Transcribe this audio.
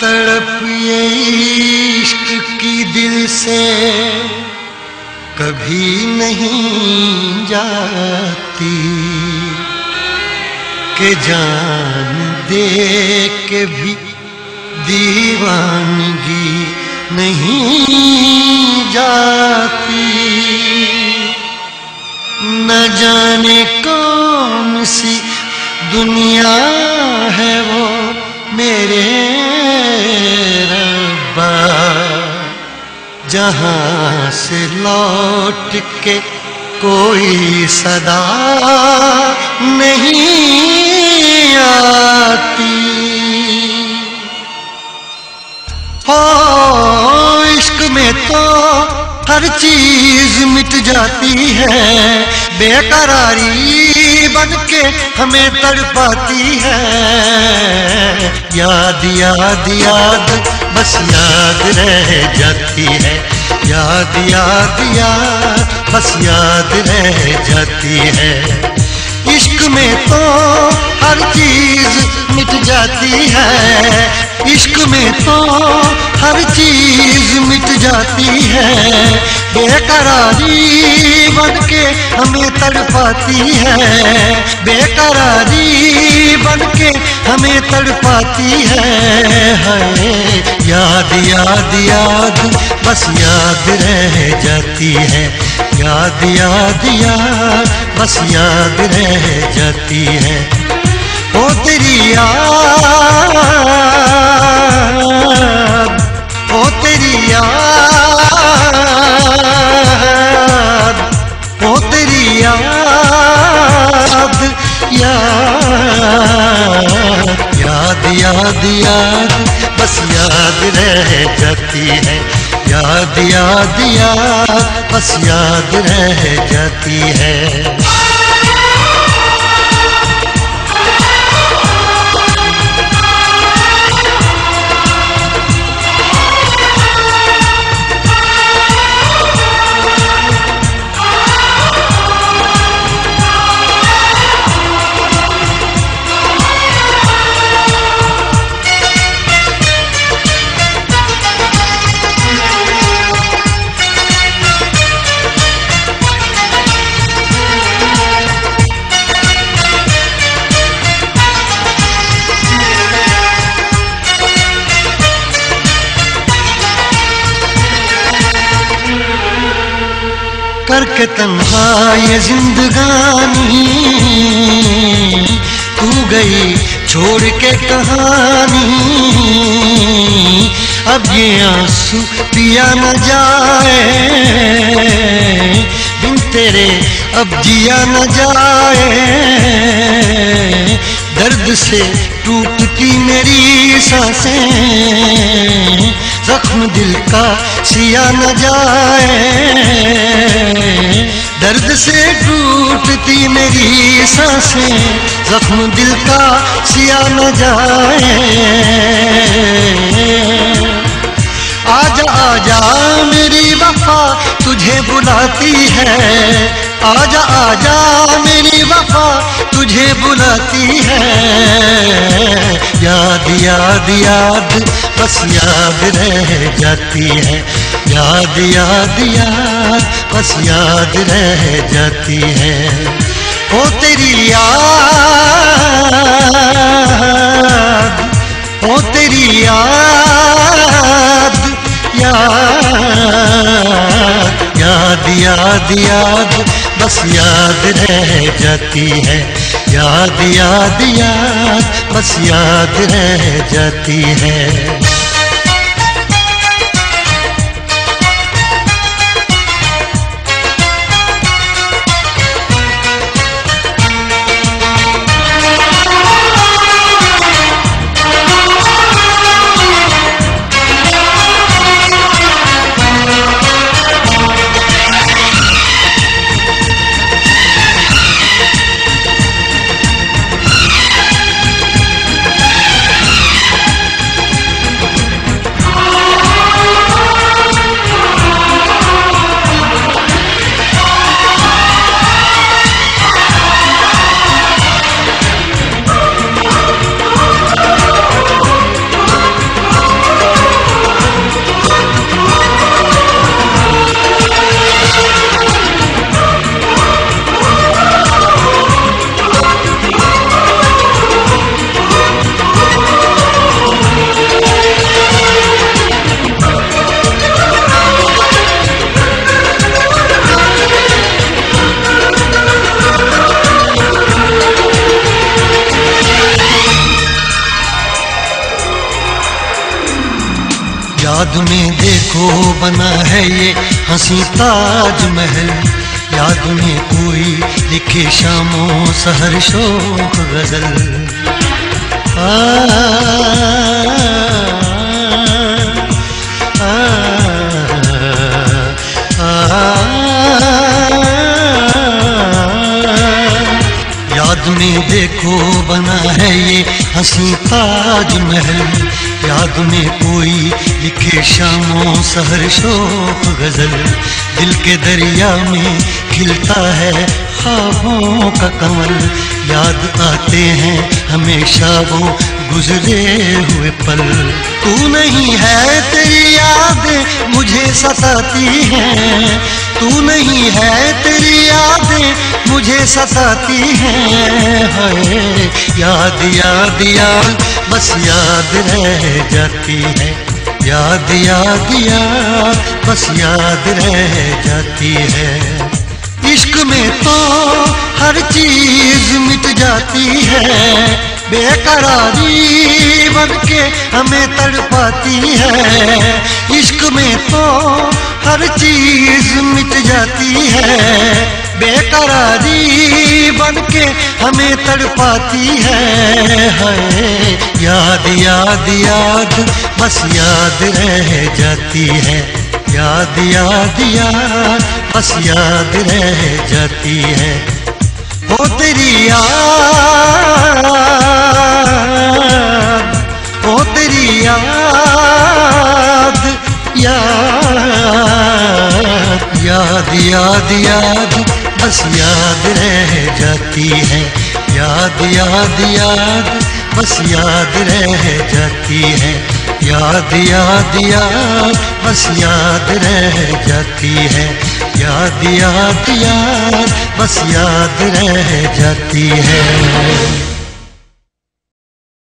तड़प ये इश्क की दिल से कभी नहीं जाती कि जान दे के भी दीवानगी नहीं जाती। न जाने कौन सी दुनिया है वो मेरे रब्बा, जहां से लौट के कोई सदा नहीं आती। हो इश्क में तो हर चीज मिट जाती है, बेकरारी बन के हमें तड़पाती है। याद याद याद बस याद रह जाती है, याद याद याद बस याद रह जाती है। इश्क में तो हर चीज मिट जाती है, इश्क में तो हर चीज मिट जाती है, बेकरारी बन के हमें तड़पाती है, बेकरारी बन के हमें तड़पाती है। याद याद याद बस याद रह जाती है, याद याद याद बस याद रह जाती है। ओ तेरी याद, ओ तेरी याद, ओ तेरी याद, याद याद याद बस याद रह जाती है, याद याद याद बस याद रह जाती है। करके तन्हा ये जिंदगानी तू गई छोड़ के कहानी, अब ये आंसू पिया न जाए बिन तेरे अब जिया न जाए। दर्द से टूटती मेरी सांसें, जख्म दिल का सिया न जाए। दर्द से टूटती मेरी सांसें, जख्म दिल का सिया न जाए। आजा आजा मेरी वफा तुझे बुलाती है, आजा आजा मेरी वफा तुझे बुलाती है। याद याद याद बस याद रह जाती है, याद याद याद बस याद रह जाती है। ओ तेरी याद, ओ तेरी याद, याद याद याद बस याद रह जाती है, याद याद याद बस याद रह जाती है। याद में देखो बना है ये हंसी ताजमहल, याद में कोई लिखे शामों सहर शोक गजल। याद में देखो बना है ये हंसी ताजमहल, याद में कोई लिखे शामों सहर शोक गजल। दिल के दरिया में खिलता है ख्वाबों का कमल, याद आते हैं हमेशा वो गुजरे हुए पल। तू नहीं है तेरी यादें मुझे सताती हैं, तू नहीं है तेरी यादें मुझे सताती हैं। हाय याद याद याद बस याद रह जाती है, याद याद याद बस याद रह जाती है। इश्क में तो हर चीज मिट जाती है, बेकरारी बन के हमें तड़पाती है। इश्क में तो हर चीज मिट जाती है, बेकरारी बन के हमें तड़पाती है। हाय याद याद याद बस याद रह जाती है, याद याद याद बस याद रह जाती है। ओ तेरी याद, ओ तेरी याद, याद याद याद याद बस याद रह जाती है, याद याद याद बस याद रह जाती है, याद याद याद बस याद रह जाती है, याद याद याद बस याद रह जाती है।